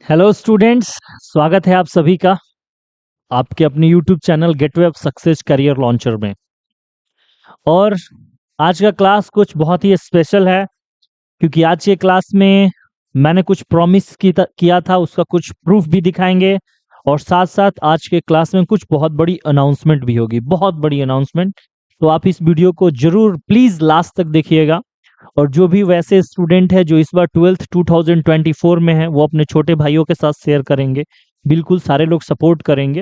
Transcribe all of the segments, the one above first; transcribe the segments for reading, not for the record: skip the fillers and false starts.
Hello students, स्वागत है आप सभी का आपके अपने YouTube channel gateway of success career launcher में। और आज का क्लास कुछ बहुत ही स्पेशल है क्योंकि आज के क्लास में मैंने कुछ प्रॉमिस किया था, उसका कुछ प्रूफ भी दिखाएंगे और साथ साथ आज के क्लास में कुछ बहुत बड़ी अनाउंसमेंट भी होगी, बहुत बड़ी अनाउंसमेंट। तो आप इस वीडियो को जरूर प्लीज लास्ट तक देखिएगा। और जो भी वैसे स्टूडेंट है जो इस बार 12th 2024 में है वो अपने छोटे भाइयों के साथ शेयर करेंगे, बिल्कुल सारे लोग सपोर्ट करेंगे।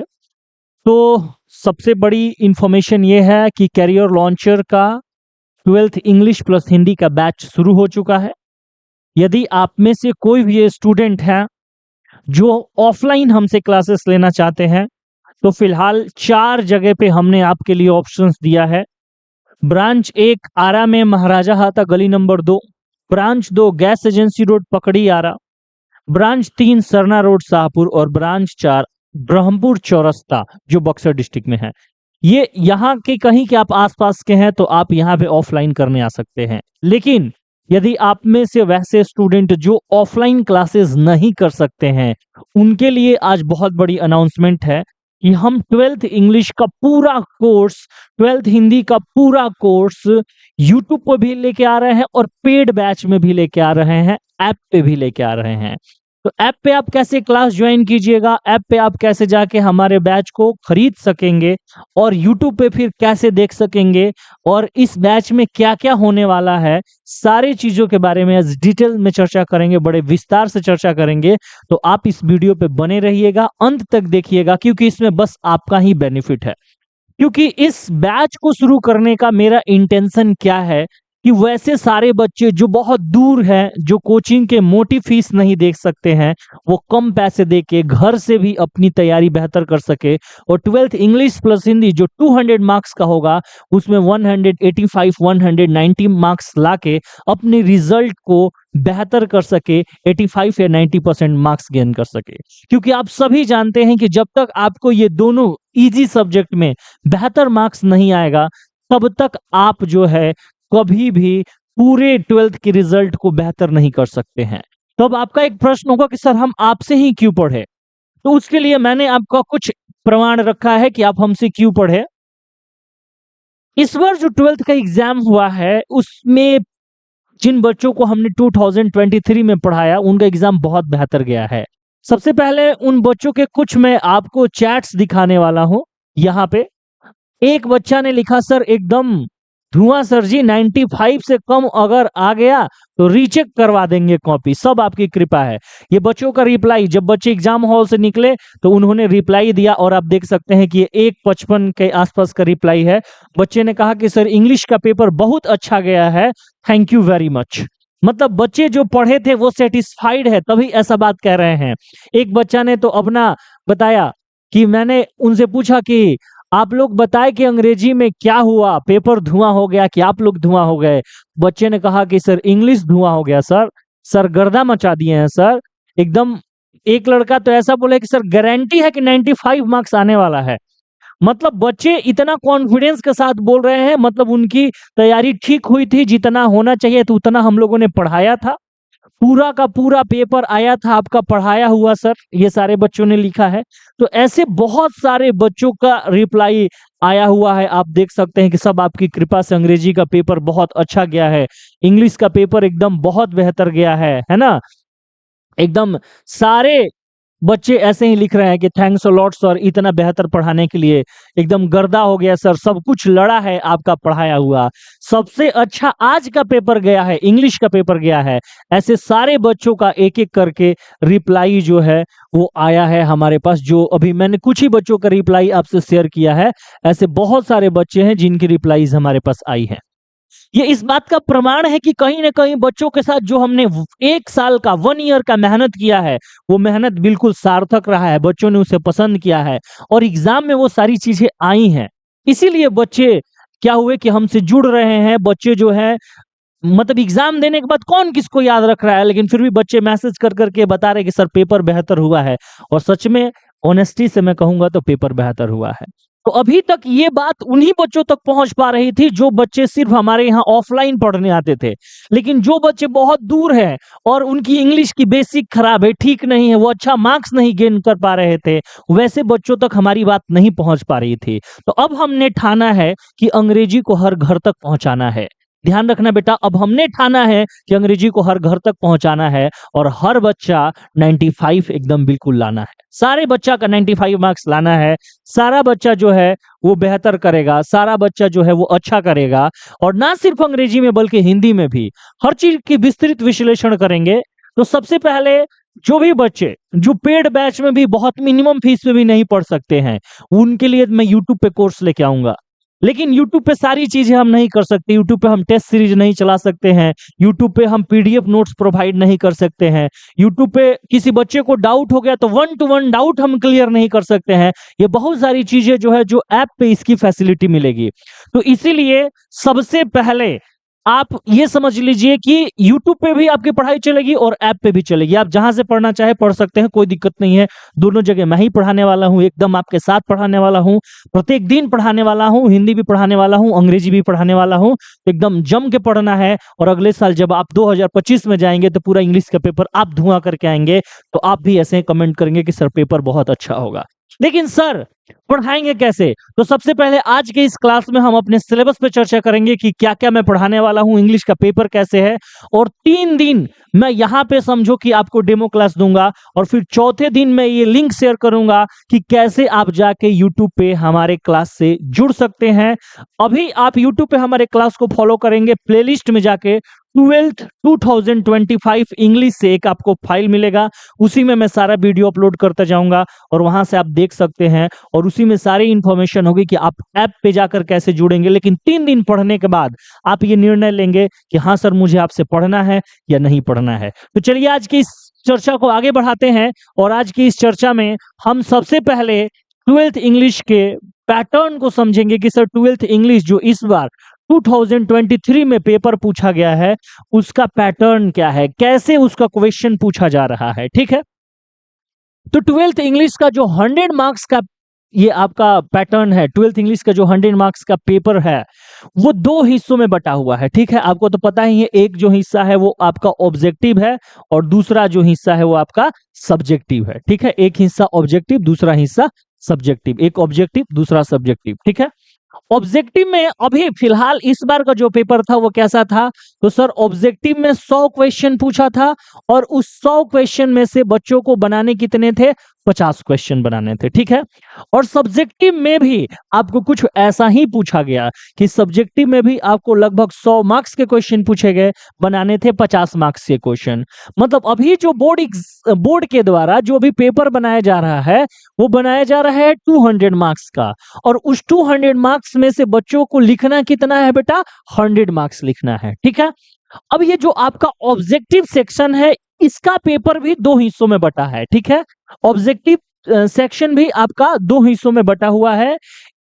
तो सबसे बड़ी इंफॉर्मेशन ये है कि कैरियर लॉन्चर का 12th इंग्लिश प्लस हिंदी का बैच शुरू हो चुका है। यदि आप में से कोई भी स्टूडेंट है जो ऑफलाइन हमसे क्लासेस लेना चाहते हैं तो फिलहाल 4 जगह पे हमने आपके लिए ऑप्शंस दिया है। ब्रांच 1 आरा में महाराजा हाता गली number 2, branch 2 gas agency road पकड़ी आरा, ब्रांच 3 सरना रोड शाहपुर और ब्रांच 4 ब्रह्मपुर चौरस्ता जो बक्सर डिस्ट्रिक्ट में है। ये यहाँ के कहीं के आप आसपास के हैं तो आप यहाँ पे ऑफलाइन करने आ सकते हैं। लेकिन यदि आप में से वैसे स्टूडेंट जो ऑफलाइन क्लासेस नहीं कर सकते हैं उनके लिए आज बहुत बड़ी अनाउंसमेंट है कि हम 12th इंग्लिश का पूरा कोर्स, 12th हिंदी का पूरा कोर्स यूट्यूब पर भी लेके आ रहे हैं और पेड बैच में भी लेके आ रहे हैं, ऐप पे भी लेके आ रहे हैं। तो ऐप पे आप कैसे क्लास ज्वाइन कीजिएगा, ऐप पे आप कैसे जाके हमारे बैच को खरीद सकेंगे और यूट्यूब पे फिर कैसे देख सकेंगे और इस बैच में क्या क्या होने वाला है, सारी चीजों के बारे में आज डिटेल में चर्चा करेंगे, बड़े विस्तार से चर्चा करेंगे। तो आप इस वीडियो पे बने रहिएगा, अंत तक देखिएगा क्योंकि इसमें बस आपका ही बेनिफिट है। क्योंकि इस बैच को शुरू करने का मेरा इंटेंशन क्या है कि वैसे सारे बच्चे जो बहुत दूर हैं, जो कोचिंग के मोटी फीस नहीं देख सकते हैं, वो कम पैसे देके घर से भी अपनी तैयारी बेहतर कर सके और 12th इंग्लिश प्लस हिंदी जो 200 मार्क्स का होगा उसमें 185 190 मार्क्स लाके अपने रिजल्ट को बेहतर कर सके, 85 या 90% मार्क्स गेन कर सके। क्योंकि आप सभी जानते हैं कि जब तक आपको ये दोनों इजी सब्जेक्ट में बेहतर मार्क्स नहीं आएगा तब तक आप जो है कभी भी पूरे 12th के रिजल्ट को बेहतर नहीं कर सकते हैं। तो अब आपका एक प्रश्न होगा कि सर हम आपसे ही क्यों पढ़े, तो उसके लिए मैंने आपका कुछ प्रमाण रखा है कि आप हमसे क्यों पढ़े। इस बार जो 12th का एग्जाम हुआ है उसमें जिन बच्चों को हमने 2023 में पढ़ाया उनका एग्जाम बहुत बेहतर गया है। सबसे पहले उन बच्चों के कुछ मैं आपको चैट्स दिखाने वाला हूं। यहाँ पे एक बच्चा ने लिखा सर एकदम धुआं सर जी, 95 से कम अगर आ गया तो रीचेक करवा देंगे कॉपी, सब आपकी कृपा है। ये बच्चों का रिप्लाई जब बच्चे एग्जाम हॉल से निकले तो उन्होंने रिप्लाई दिया और आप देख सकते हैं कि ये 1:55 के आसपास का रिप्लाई है। बच्चे ने कहा कि सर इंग्लिश का पेपर बहुत अच्छा गया है, थैंक यू वेरी मच। मतलब बच्चे जो पढ़े थे वो सेटिस्फाइड है तभी ऐसा बात कह रहे हैं। एक बच्चा ने तो अपना बताया कि मैंने उनसे पूछा कि आप लोग बताए कि अंग्रेजी में क्या हुआ, पेपर धुआं हो गया कि आप लोग धुआं हो गए। बच्चे ने कहा कि सर इंग्लिश धुआं हो गया सर, सर गर्दा मचा दिए हैं सर एकदम। एक लड़का तो ऐसा बोले कि सर गारंटी है कि 95 मार्क्स आने वाला है। मतलब बच्चे इतना कॉन्फिडेंस के साथ बोल रहे हैं, मतलब उनकी तैयारी ठीक हुई थी, जितना होना चाहिए तो उतना हम लोगों ने पढ़ाया था, पूरा का पूरा पेपर आया था आपका पढ़ाया हुआ सर, ये सारे बच्चों ने लिखा है। तो ऐसे बहुत सारे बच्चों का रिप्लाई आया हुआ है, आप देख सकते हैं कि सब आपकी कृपा से अंग्रेजी का पेपर बहुत अच्छा गया है, इंग्लिश का पेपर एकदम बहुत बेहतर गया है ना। एकदम सारे बच्चे ऐसे ही लिख रहे हैं कि थैंक्स अ लॉट सर इतना बेहतर पढ़ाने के लिए, एकदम गर्दा हो गया सर, सब कुछ लड़ा है आपका पढ़ाया हुआ, सबसे अच्छा आज का पेपर गया है, इंग्लिश का पेपर गया है। ऐसे सारे बच्चों का एक एक करके रिप्लाई जो है वो आया है हमारे पास। जो अभी मैंने कुछ ही बच्चों का रिप्लाई आपसे शेयर किया है, ऐसे बहुत सारे बच्चे हैं जिनकी रिप्लाईज हमारे पास आई है। ये इस बात का प्रमाण है कि कहीं ना कहीं बच्चों के साथ जो हमने 1 साल का 1 ईयर का मेहनत किया है वो मेहनत बिल्कुल सार्थक रहा है, बच्चों ने उसे पसंद किया है और एग्जाम में वो सारी चीजें आई हैं। इसीलिए बच्चे क्या हुए कि हमसे जुड़ रहे हैं। बच्चे जो है मतलब एग्जाम देने के बाद कौन किसको याद रख रहा है, लेकिन फिर भी बच्चे मैसेज कर करके बता रहे कि सर पेपर बेहतर हुआ है। और सच में ऑनेस्टी से मैं कहूंगा तो पेपर बेहतर हुआ है। तो अभी तक ये बात उन्हीं बच्चों तक पहुंच पा रही थी जो बच्चे सिर्फ हमारे यहाँ ऑफलाइन पढ़ने आते थे। लेकिन जो बच्चे बहुत दूर हैं और उनकी इंग्लिश की बेसिक खराब है, ठीक नहीं है, वो अच्छा मार्क्स नहीं गेन कर पा रहे थे, वैसे बच्चों तक हमारी बात नहीं पहुंच पा रही थी। तो अब हमने ठाना है कि अंग्रेजी को हर घर तक पहुंचाना है। ध्यान रखना बेटा, अब हमने ठाना है कि अंग्रेजी को हर घर तक पहुंचाना है और हर बच्चा 95 एकदम बिल्कुल लाना है। सारे बच्चा का 95 मार्क्स लाना है। सारा बच्चा जो है वो बेहतर करेगा, सारा बच्चा जो है वो अच्छा करेगा। और ना सिर्फ अंग्रेजी में बल्कि हिंदी में भी हर चीज की विस्तृत विश्लेषण करेंगे। तो सबसे पहले जो भी बच्चे जो पेड बैच में भी बहुत मिनिमम फीस में भी नहीं पढ़ सकते हैं, उनके लिए मैं यूट्यूब पे कोर्स लेके आऊंगा। लेकिन यूट्यूब पे सारी चीजें हम नहीं कर सकते। यूट्यूब पे हम टेस्ट सीरीज नहीं चला सकते हैं। यूट्यूब पे हम पीडीएफ नोट्स प्रोवाइड नहीं कर सकते हैं। यूट्यूब पे किसी बच्चे को डाउट हो गया तो 1-to-1 डाउट हम क्लियर नहीं कर सकते हैं। ये बहुत सारी चीजें जो है जो ऐप पे इसकी फैसिलिटी मिलेगी। तो इसीलिए सबसे पहले आप ये समझ लीजिए कि YouTube पे भी आपकी पढ़ाई चलेगी और ऐप पे भी चलेगी। आप जहां से पढ़ना चाहे पढ़ सकते हैं, कोई दिक्कत नहीं है। दोनों जगह मैं ही पढ़ाने वाला हूं, एकदम आपके साथ पढ़ाने वाला हूं, प्रत्येक दिन पढ़ाने वाला हूं, हिंदी भी पढ़ाने वाला हूं, अंग्रेजी भी पढ़ाने वाला हूं। एकदम जम के पढ़ना है और अगले साल जब आप 2025 में जाएंगे तो पूरा इंग्लिश का पेपर आप धुआं करके आएंगे। तो आप भी ऐसे कमेंट करेंगे कि सर पेपर बहुत अच्छा होगा। लेकिन सर पढ़ाएंगे कैसे? तो सबसे पहले आज के इस क्लास में हम अपने सिलेबस पे चर्चा करेंगे कि क्या क्या मैं पढ़ाने वाला हूं, इंग्लिश का पेपर कैसे है। और 3 दिन मैं यहाँ पे समझो कि आपको डेमो क्लास दूंगा और फिर चौथे दिन मैं ये लिंक शेयर करूंगा कि कैसे आप जाके यूट्यूब पे हमारे क्लास से जुड़ सकते हैं। अभी आप यूट्यूब पे हमारे क्लास को फॉलो करेंगे, प्लेलिस्ट में जाके 12th 2025 इंग्लिश से एक आपको फाइल मिलेगा, उसी में मैं सारा वीडियो अपलोड करता जाऊंगा और वहां से आप देख सकते हैं और उसी में सारी इंफॉर्मेशन होगी कि आप ऐप पे जाकर कैसे जुड़ेंगे। लेकिन 3 दिन पढ़ने के बाद आप ये निर्णय लेंगे कि हाँ सर मुझे आपसे पढ़ना है या नहीं पढ़ना है। तो चलिए आज की इस चर्चा को आगे बढ़ाते हैं और आज की इस चर्चा में हम सबसे पहले 12th इंग्लिश के पैटर्न को समझेंगे कि सर 12th इंग्लिश जो इस बार 2023 में पेपर पूछा गया है उसका पैटर्न क्या है, कैसे उसका क्वेश्चन पूछा जा रहा है। ठीक है, तो 12th इंग्लिश का जो 100 मार्क्स का ये आपका पैटर्न है, 12th इंग्लिश का जो 100 मार्क्स का पेपर है वो 2 हिस्सों में बटा हुआ है। ठीक है, आपको तो पता ही है, एक जो हिस्सा है वो आपका ऑब्जेक्टिव है और दूसरा जो हिस्सा है वो आपका सब्जेक्टिव है। ठीक है, एक हिस्सा ऑब्जेक्टिव, दूसरा हिस्सा सब्जेक्टिव, एक ऑब्जेक्टिव दूसरा सब्जेक्टिव। ठीक है, ऑब्जेक्टिव में अभी फिलहाल इस बार का जो पेपर था वो कैसा था? तो सर ऑब्जेक्टिव में 100 क्वेश्चन पूछा था और उस 100 क्वेश्चन में से बच्चों को बनाने कितने थे? 50 क्वेश्चन बनाने थे। ठीक है, और सब्जेक्टिव में भी आपको कुछ ऐसा ही पूछा गया कि सब्जेक्टिव में भी आपको लगभग 100 मार्क्स के क्वेश्चन पूछे गए, बनाने थे 50 मार्क्स के क्वेश्चन। मतलब अभी जो बोर्ड के द्वारा जो भी पेपर बनाया जा रहा है वो बनाया जा रहा है 200 मार्क्स का और उस 200 मार्क्स में से बच्चों को लिखना कितना है बेटा? 100 मार्क्स लिखना है। ठीक है, अब ये जो आपका ऑब्जेक्टिव सेक्शन है इसका पेपर भी 2 हिस्सों में बटा है। ठीक है, ऑब्जेक्टिव सेक्शन भी आपका 2 हिस्सों में बटा हुआ है।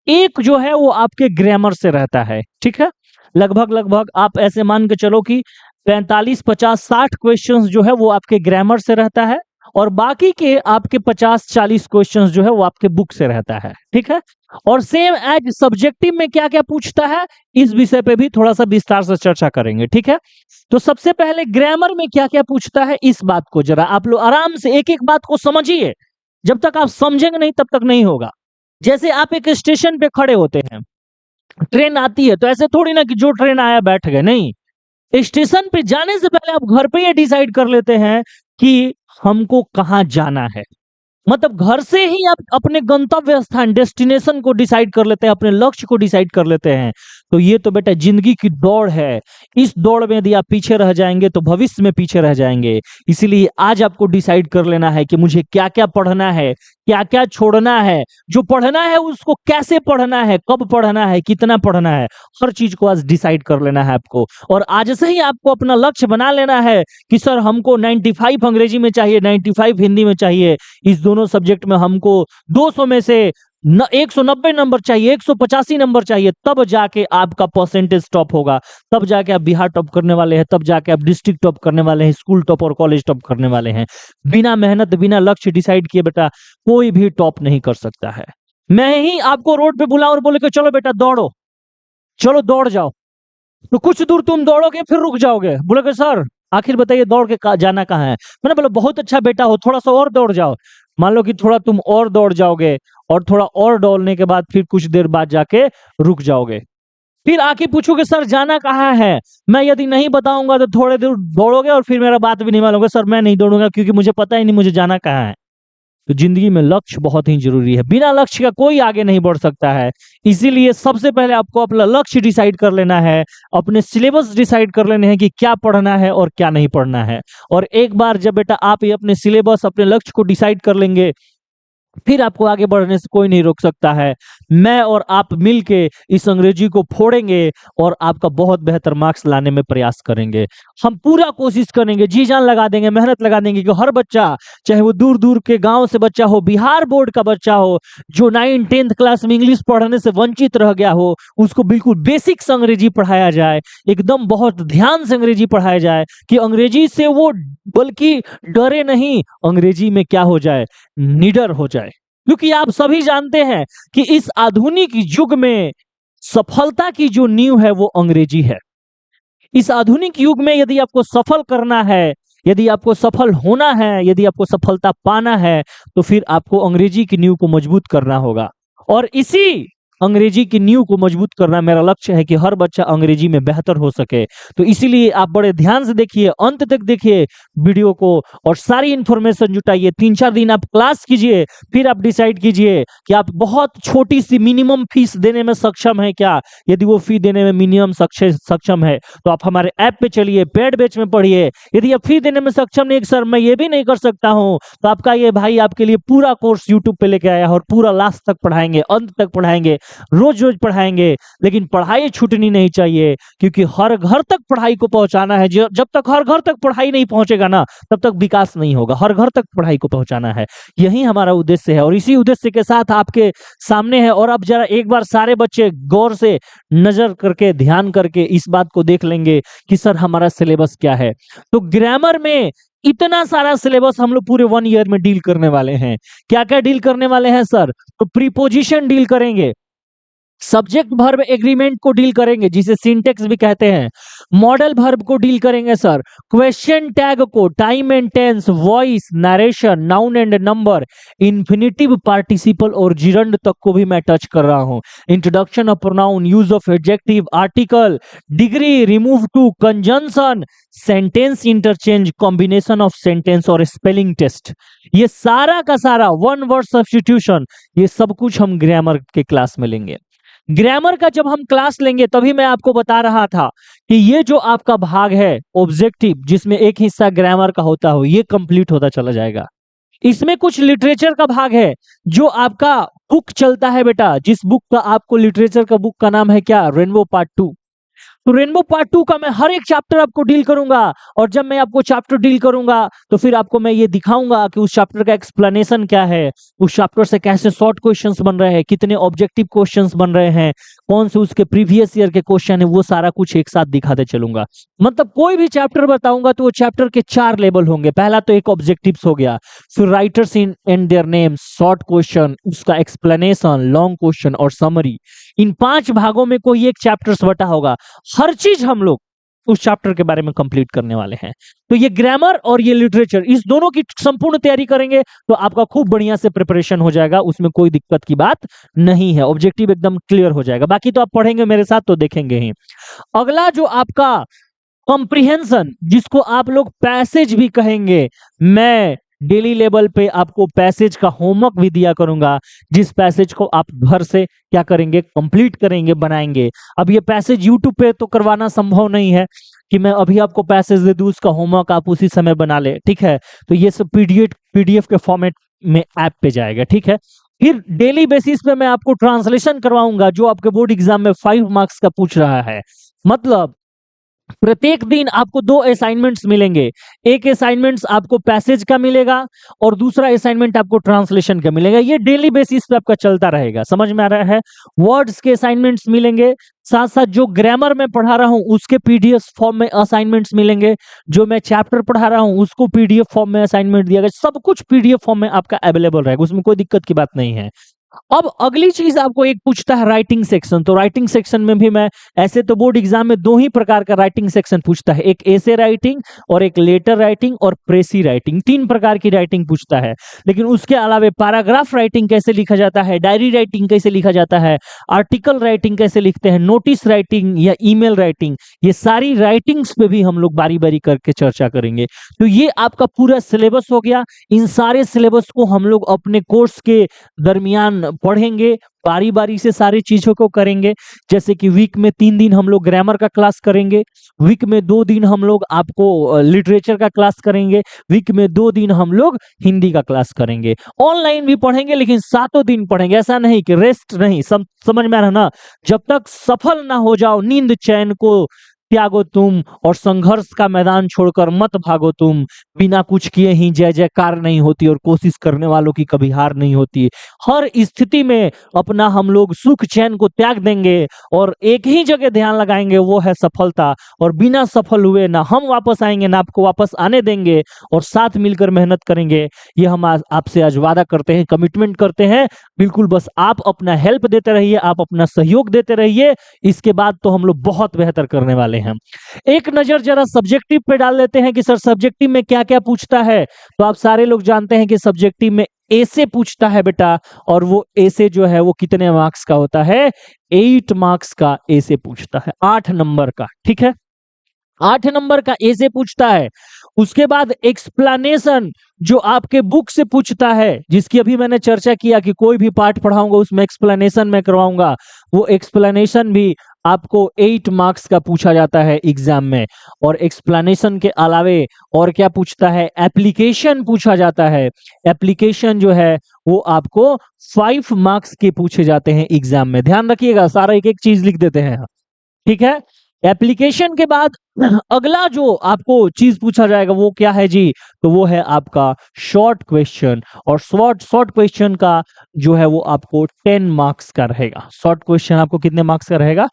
एक जो है वो आपके ग्रामर से रहता है। ठीक है, लगभग आप ऐसे मान के चलो कि 45, 50, 60 क्वेश्चंस जो है वो आपके ग्रामर से रहता है और बाकी के आपके 50-40 क्वेश्चंस जो है वो आपके बुक से रहता है। ठीक है, और सेम एज सब्जेक्टिव में क्या क्या पूछता है इस विषय पे भी थोड़ा सा विस्तार से चर्चा करेंगे। ठीक है, तो सबसे पहले ग्रामर में क्या क्या पूछता है इस बात को जरा आप लोग आराम से एक एक बात को समझिए। जब तक आप समझेंगे नहीं तब तक नहीं होगा। जैसे आप एक स्टेशन पे खड़े होते हैं, ट्रेन आती है, तो ऐसे थोड़ी ना कि जो ट्रेन आया बैठ गए, नहीं। स्टेशन पे जाने से पहले आप घर पे ये डिसाइड कर लेते हैं कि हमको कहाँ जाना है। मतलब घर से ही आप अपने गंतव्य स्थान डेस्टिनेशन को डिसाइड कर लेते हैं, अपने लक्ष्य को डिसाइड कर लेते हैं। तो ये तो बेटा जिंदगी की दौड़ है। इस दौड़ में यदि आप पीछे रह जाएंगे तो भविष्य में पीछे रह जाएंगे। इसीलिए आज आपको डिसाइड कर लेना है कि मुझे क्या क्या पढ़ना है, क्या क्या छोड़ना है। जो पढ़ना है उसको कैसे पढ़ना है, कब पढ़ना है, कितना पढ़ना है, हर चीज को आज डिसाइड कर लेना है आपको। और आज से ही आपको अपना लक्ष्य बना लेना है कि सर हमको 95 अंग्रेजी में चाहिए, 95 हिंदी में चाहिए, इस दोनों सब्जेक्ट में हमको 200 में से 190 नंबर चाहिए, 185 नंबर चाहिए। तब जाके आपका परसेंटेज टॉप होगा, तब जाके आप बिहार टॉप करने वाले हैं, तब जाके आप डिस्ट्रिक्ट टॉप करने वाले हैं, स्कूल टॉप और कॉलेज टॉप करने वाले हैं। बिना मेहनत बिना लक्ष्य डिसाइड किए बेटा कोई भी टॉप नहीं कर सकता है। मैं ही आपको रोड पे बुलाऊं और बोले कि चलो बेटा दौड़ो, चलो दौड़ जाओ, तो कुछ दूर तुम दौड़ोगे फिर रुक जाओगे, बोले कि सर आखिर बताइए दौड़ के जाना कहाँ है। मैंने बोला बहुत अच्छा बेटा हो, थोड़ा सा और दौड़ जाओ। मान लो कि थोड़ा तुम और दौड़ जाओगे और थोड़ा और दौड़ने के बाद फिर कुछ देर बाद जाके रुक जाओगे, फिर आके पूछोगे सर जाना कहाँ है। मैं यदि नहीं बताऊंगा तो थोड़े दूर दौड़ोगे और फिर मेरा बात भी नहीं मानोगे, सर मैं नहीं दौड़ूंगा क्योंकि मुझे पता ही नहीं मुझे जाना कहाँ है। तो जिंदगी में लक्ष्य बहुत ही जरूरी है, बिना लक्ष्य का कोई आगे नहीं बढ़ सकता है। इसीलिए सबसे पहले आपको अपना लक्ष्य डिसाइड कर लेना है, अपने सिलेबस डिसाइड कर लेने हैं कि क्या पढ़ना है और क्या नहीं पढ़ना है। और एक बार जब बेटा आप ये अपने सिलेबस अपने लक्ष्य को डिसाइड कर लेंगे, फिर आपको आगे बढ़ने से कोई नहीं रोक सकता है। मैं और आप मिलके इस अंग्रेजी को फोड़ेंगे और आपका बहुत बेहतर मार्क्स लाने में प्रयास करेंगे। हम पूरा कोशिश करेंगे, जी जान लगा देंगे, मेहनत लगा देंगे कि हर बच्चा, चाहे वो दूर दूर के गांव से बच्चा हो, बिहार बोर्ड का बच्चा हो, जो 9th-10th क्लास में इंग्लिश पढ़ने से वंचित रह गया हो, उसको बिल्कुल बेसिक से अंग्रेजी पढ़ाया जाए, एकदम बहुत ध्यान से अंग्रेजी पढ़ाया जाए कि अंग्रेजी से वो बल्कि डरे नहीं, अंग्रेजी में क्या हो जाए, निडर हो जाए। क्योंकि आप सभी जानते हैं कि इस आधुनिक युग में सफलता की जो नींव है वो अंग्रेजी है। इस आधुनिक युग में यदि आपको सफल करना है, यदि आपको सफल होना है, यदि आपको सफलता पाना है, तो फिर आपको अंग्रेजी की नींव को मजबूत करना होगा। और इसी अंग्रेजी की नींव को मजबूत करना मेरा लक्ष्य है कि हर बच्चा अंग्रेजी में बेहतर हो सके। तो इसीलिए आप बड़े ध्यान से देखिए, अंत तक देखिए वीडियो को और सारी इंफॉर्मेशन जुटाइए। 3-4 दिन आप क्लास कीजिए, फिर आप डिसाइड कीजिए कि आप बहुत छोटी सी मिनिमम फीस देने में सक्षम है क्या। यदि वो फी देने में मिनिमम सक्षम है तो आप हमारे ऐप पे चलिए, पेड बैच में पढ़िए। यदि आप फी देने में सक्षम नहीं, सर मैं ये भी नहीं कर सकता हूँ, तो आपका ये भाई आपके लिए पूरा कोर्स यूट्यूब पे लेके आया है और पूरा लास्ट तक पढ़ाएंगे, अंत तक पढ़ाएंगे, रोज रोज पढ़ाएंगे। लेकिन पढ़ाई छूटनी नहीं चाहिए, क्योंकि हर घर तक पढ़ाई को पहुंचाना है। जब तक हर घर तक पढ़ाई नहीं पहुंचेगा ना, तब तक विकास नहीं होगा। हर घर तक पढ़ाई को पहुंचाना है, यही हमारा उद्देश्य है और इसी उद्देश्य के साथ आपके सामने है। और अब जरा एक बार सारे बच्चे गौर से नजर करके, ध्यान करके इस बात को देख लेंगे कि सर हमारा सिलेबस क्या है। तो ग्रामर में इतना सारा सिलेबस हम लोग पूरे 1 ईयर में डील करने वाले हैं। क्या क्या डील करने वाले हैं सर? तो प्रीपोजिशन डील करेंगे, सब्जेक्ट वर्ब एग्रीमेंट को डील करेंगे जिसे सिंटेक्स भी कहते हैं, मॉडल वर्ब को डील करेंगे सर, क्वेश्चन टैग को, time and tense, voice, narration, noun and number, infinitive participle और जिरंड तक को भी मैं टच कर रहा हूं। Introduction of pronoun, use of adjective, article, degree, remove to, conjunction, sentence interchange, combination of sentence और स्पेलिंग टेस्ट, ये सारा का सारा, वन वर्ड सब्स्टिट्यूशन, ये सब कुछ हम ग्रामर के क्लास में लेंगे। ग्रामर का जब हम क्लास लेंगे तभी मैं आपको बता रहा था कि ये जो आपका भाग है ऑब्जेक्टिव, जिसमें एक हिस्सा ग्रामर का होता हो, ये कंप्लीट होता चला जाएगा। इसमें कुछ लिटरेचर का भाग है जो आपका बुक चलता है बेटा, जिस बुक का आपको, लिटरेचर का बुक का नाम है क्या, रेनबो पार्ट 2। तो रेनबो पार्ट 2 का मैं हर एक चैप्टर आपको डील करूंगा और जब मैं आपको चैप्टर डील करूंगा तो फिर आपको मैं ये दिखाऊंगा कि उस चैप्टर का एक्सप्लेनेशन क्या है, उस चैप्टर से कैसे शॉर्ट क्वेश्चंस बन रहे हैं, कितने ऑब्जेक्टिव क्वेश्चंस बन रहे हैं, कौन से उसके प्रीवियस ईयर के क्वेश्चन है, वो सारा कुछ एक साथ दिखाते चलूंगा। मतलब कोई भी चैप्टर बताऊंगा तो वो चैप्टर के 4 लेवल होंगे। पहला तो एक ऑब्जेक्टिव्स हो गया, फिर writers in and their name, short question, उसका एक्सप्लेनेशन, लॉन्ग क्वेश्चन और समरी। इन 5 भागों में कोई एक चैप्टर्स बटा होगा। हर चीज हम लोग उस चैप्टर के बारे में कंप्लीट करने वाले हैं। तो ये ग्रामर और ये लिटरेचर, इस दोनों की संपूर्ण तैयारी करेंगे तो आपका खूब बढ़िया से प्रिपरेशन हो जाएगा, उसमें कोई दिक्कत की बात नहीं है, ऑब्जेक्टिव एकदम क्लियर हो जाएगा। बाकी तो आप पढ़ेंगे मेरे साथ तो देखेंगे ही। अगला जो आपका कॉम्प्रिहेंशन, जिसको आप लोग पैसेज भी कहेंगे, मैं डेली लेवल पे आपको पैसेज का होमवर्क भी दिया करूंगा, जिस पैसेज को आप घर से क्या करेंगे, कंप्लीट करेंगे, बनाएंगे। अब ये पैसेज यूट्यूब पे तो करवाना संभव नहीं है कि मैं अभी आपको पैसेज दे दूं, उसका होमवर्क आप उसी समय बना ले, ठीक है। तो ये सब पीडीएफ के फॉर्मेट में ऐप पे जाएगा, ठीक है। फिर डेली बेसिस पे मैं आपको ट्रांसलेशन करवाऊंगा जो आपके बोर्ड एग्जाम में 5 मार्क्स का पूछ रहा है। मतलब प्रत्येक दिन आपको 2 असाइनमेंट्स मिलेंगे, एक असाइनमेंट्स आपको पैसेज का मिलेगा और दूसरा असाइनमेंट आपको ट्रांसलेशन का मिलेगा। ये डेली बेसिस पे आपका चलता रहेगा, समझ में आ रहा है। वर्ड्स के असाइनमेंट्स मिलेंगे, साथ साथ जो ग्रामर में पढ़ा रहा हूं उसके पीडीएफ फॉर्म में असाइनमेंट्स मिलेंगे, जो मैं चैप्टर पढ़ा रहा हूं उसको पीडीएफ फॉर्म में असाइनमेंट दिया गया, सब कुछ पीडीएफ फॉर्म में आपका अवेलेबल रहेगा, उसमें कोई दिक्कत की बात नहीं है। अब अगली चीज आपको एक पूछता है राइटिंग सेक्शन। तो राइटिंग सेक्शन में भी मैं, ऐसे तो बोर्ड एग्जाम में दो ही प्रकार का राइटिंग सेक्शन पूछता है, एक एसे राइटिंग और एक लेटर राइटिंग और प्रेसी राइटिंग, तीन प्रकार की राइटिंग पूछता है। लेकिन उसके अलावा पैराग्राफ राइटिंग कैसे लिखा जाता है, डायरी राइटिंग कैसे लिखा जाता है, आर्टिकल राइटिंग कैसे लिखते हैं, नोटिस राइटिंग या ईमेल राइटिंग, ये सारी राइटिंग्स पे भी हम लोग बारी बारी करके चर्चा करेंगे। तो ये आपका पूरा सिलेबस हो गया। इन सारे सिलेबस को हम लोग अपने कोर्स के दरमियान पढ़ेंगे, बारी बारी से सारी चीजों को करेंगे। जैसे कि वीक में 3 दिन हम लोग ग्रामर का क्लास करेंगे, वीक में 2 दिन हम लोग आपको लिटरेचर का क्लास करेंगे, वीक में 2 दिन हम लोग हिंदी का क्लास करेंगे। ऑनलाइन भी पढ़ेंगे लेकिन 7 दिन पढ़ेंगे, ऐसा नहीं कि रेस्ट नहीं। समझ में आ रहा ना? जब तक सफल ना हो जाओ, नींद चैन को त्यागो तुम, और संघर्ष का मैदान छोड़कर मत भागो तुम, बिना कुछ किए ही जय जयकार नहीं होती, और कोशिश करने वालों की कभी हार नहीं होती। हर स्थिति में अपना हम लोग सुख चैन को त्याग देंगे और एक ही जगह ध्यान लगाएंगे, वो है सफलता। और बिना सफल हुए ना हम वापस आएंगे ना आपको वापस आने देंगे, और साथ मिलकर मेहनत करेंगे। ये हम आपसे आज वादा करते हैं, कमिटमेंट करते हैं। बिल्कुल, बस आप अपना हेल्प देते रहिए, आप अपना सहयोग देते रहिए। इसके बाद तो हम लोग बहुत बेहतर करने वाले हैं। एक नजर जरा सब्जेक्टिव पे डाल लेते हैं कि सर सब्जेक्टिव में क्या क्या पूछता है। तो आप सारे लोग जानते हैं कि सब्जेक्टिव में ऐसे पूछता है बेटा, और वो ऐसे जो है वो कितने मार्क्स का होता है? 8 मार्क्स का ऐसे पूछता है, 8 नंबर का। ठीक है, 8 नंबर का ऐसे पूछता है। उसके बाद एक्सप्लेनेशन जो आपके बुक से पूछता है, जिसकी अभी मैंने चर्चा किया कि कोई भी पार्ट पढ़ाऊंगा उसमें एक्सप्लेनेशन मैं करवाऊंगा, वो एक्सप्लेनेशन भी आपको 8 मार्क्स का पूछा जाता है एग्जाम में। और एक्सप्लेनेशन के अलावे और क्या पूछता है? एप्लीकेशन पूछा जाता है। एप्लीकेशन जो है वो आपको 5 मार्क्स के पूछे जाते हैं एग्जाम में। ध्यान रखिएगा, सारा एक एक चीज लिख देते हैं। ठीक है, एप्लीकेशन के बाद अगला जो आपको चीज पूछा जाएगा वो क्या है जी? तो वो है आपका शॉर्ट क्वेश्चन। और शॉर्ट शॉर्ट क्वेश्चन का जो है वो आपको 10 मार्क्स का रहेगा। शॉर्ट क्वेश्चन आपको कितने मार्क्स का रहेगा?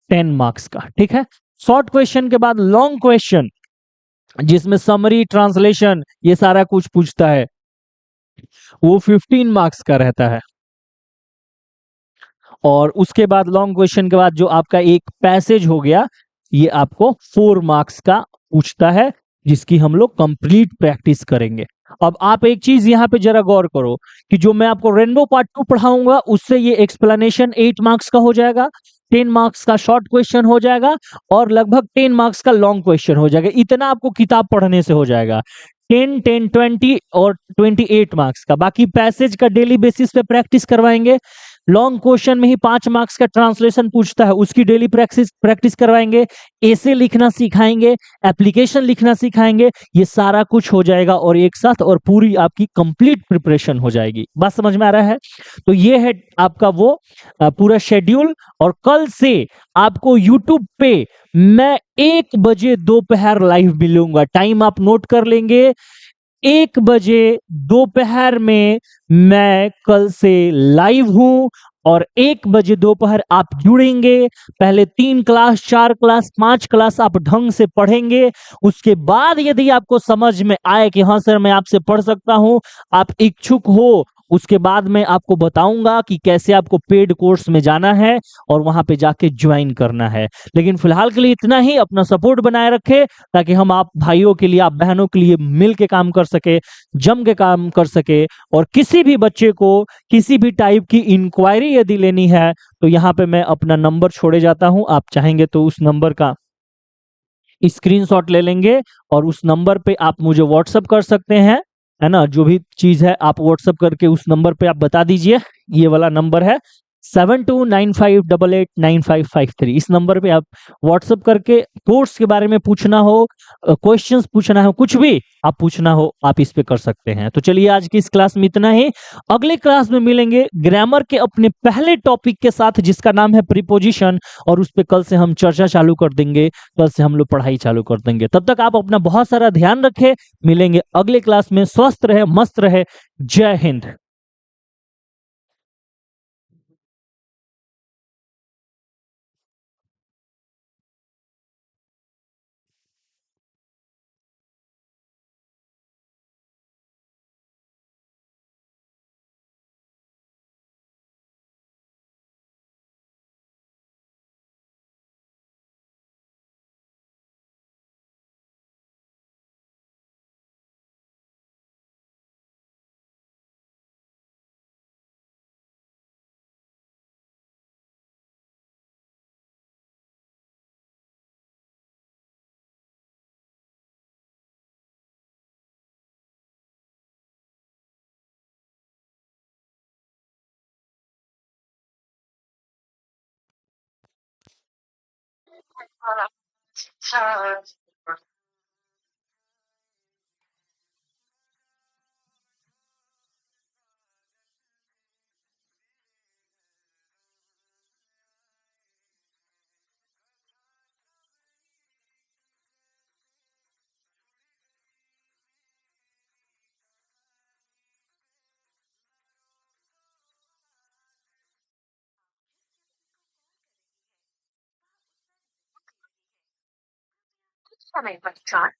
10 मार्क्स का। ठीक है, शॉर्ट क्वेश्चन के बाद लॉन्ग क्वेश्चन, जिसमें समरी, ट्रांसलेशन, ये सारा कुछ पूछता है, वो 15 मार्क्स का रहता है। और उसके बाद लॉन्ग क्वेश्चन के बाद जो आपका एक पैसेज हो गया, ये आपको 4 मार्क्स का पूछता है, जिसकी हम लोग कंप्लीट प्रैक्टिस करेंगे। अब आप एक चीज यहाँ पे जरा गौर करो कि जो मैं आपको रेनबो पार्ट 2 पढ़ाऊंगा उससे ये एक्सप्लेनेशन 8 मार्क्स का हो जाएगा, 10 मार्क्स का शॉर्ट क्वेश्चन हो जाएगा, और लगभग 10 मार्क्स का लॉन्ग क्वेश्चन हो जाएगा। इतना आपको किताब पढ़ने से हो जाएगा। 10, 10, 20 और 28 मार्क्स का। बाकी पैसेज का डेली बेसिस पे प्रैक्टिस करवाएंगे। लॉन्ग क्वेश्चन में ही 5 मार्क्स का ट्रांसलेशन पूछता है, उसकी डेली प्रैक्टिस प्रैक्टिस करवाएंगे। ऐसे लिखना सिखाएंगे, एप्लीकेशन लिखना सिखाएंगे। ये सारा कुछ हो जाएगा और एक साथ, और पूरी आपकी कंप्लीट प्रिपरेशन हो जाएगी। बात समझ में आ रहा है? तो ये है आपका वो पूरा शेड्यूल। और कल से आपको यूट्यूब पे मैं 1 बजे दोपहर लाइव मिलूंगा। टाइम आप नोट कर लेंगे, 1 बजे दोपहर में मैं कल से लाइव हूं। और 1 बजे दोपहर आप जुड़ेंगे। पहले 3 क्लास, 4 क्लास, 5 क्लास आप ढंग से पढ़ेंगे। उसके बाद यदि आपको समझ में आए कि हाँ सर मैं आपसे पढ़ सकता हूं, आप इच्छुक हो, उसके बाद मैं आपको बताऊंगा कि कैसे आपको पेड कोर्स में जाना है और वहां पे जाके ज्वाइन करना है। लेकिन फिलहाल के लिए इतना ही। अपना सपोर्ट बनाए रखे, ताकि हम आप भाइयों के लिए, आप बहनों के लिए मिल के काम कर सके, जम के काम कर सके। और किसी भी बच्चे को किसी भी टाइप की इंक्वायरी यदि लेनी है, तो यहाँ पे मैं अपना नंबर छोड़े जाता हूँ। आप चाहेंगे तो उस नंबर का स्क्रीनशॉट ले लेंगे, और उस नंबर पे आप मुझे व्हाट्सअप कर सकते हैं। है ना? जो भी चीज है आप व्हाट्सअप करके उस नंबर पे आप बता दीजिए। ये वाला नंबर है 7295889553। इस नंबर पे आप व्हाट्सअप करके कोर्स के बारे में पूछना हो, क्वेश्चंस पूछना हो, कुछ भी आप पूछना हो, आप इस पे कर सकते हैं। तो चलिए आज की इस क्लास में इतना ही। अगले क्लास में मिलेंगे ग्रामर के अपने पहले टॉपिक के साथ, जिसका नाम है प्रीपोजिशन। और उस पे कल से हम चर्चा चालू कर देंगे, कल से हम लोग पढ़ाई चालू कर देंगे। तब तक आप अपना बहुत सारा ध्यान रखें। मिलेंगे अगले क्लास में। स्वस्थ रहे, मस्त रहे। जय हिंद। समय पश्चात